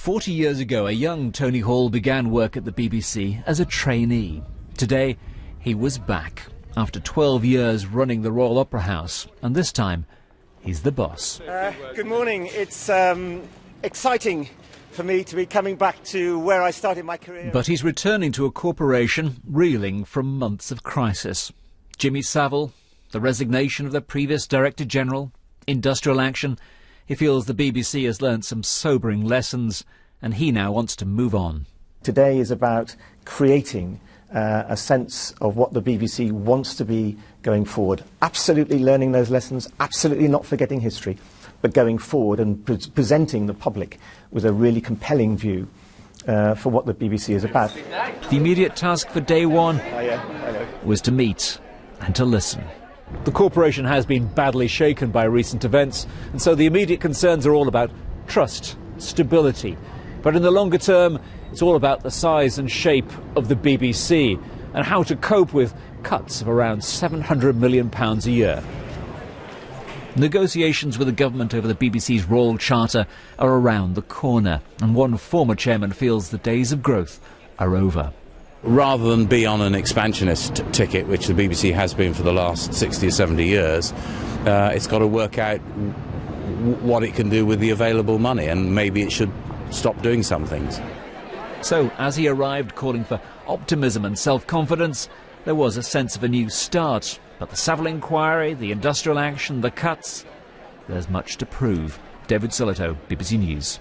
40 years ago, a young Tony Hall began work at the BBC as a trainee. Today, he was back after 12 years running the Royal Opera House, and this time, he's the boss. Good morning. It's exciting for me to be coming back to where I started my career. But he's returning to a corporation reeling from months of crisis. Jimmy Savile, the resignation of the previous Director General, industrial action. He feels the BBC has learnt some sobering lessons, and he now wants to move on. Today is about creating a sense of what the BBC wants to be going forward. Absolutely learning those lessons, absolutely not forgetting history, but going forward and presenting the public with a really compelling view for what the BBC is about. The immediate task for day one was to meet and to listen. The corporation has been badly shaken by recent events, and so the immediate concerns are all about trust, stability. But in the longer term, it's all about the size and shape of the BBC and how to cope with cuts of around £700 million a year. Negotiations with the government over the BBC's Royal Charter are around the corner, and one former chairman feels the days of growth are over. Rather than be on an expansionist ticket, which the BBC has been for the last 60 or 70 years, it's got to work out what it can do with the available money, and maybe it should stop doing some things. So, as he arrived calling for optimism and self-confidence, there was a sense of a new start. But the Savile inquiry, the industrial action, the cuts, there's much to prove. David Sillito, BBC News.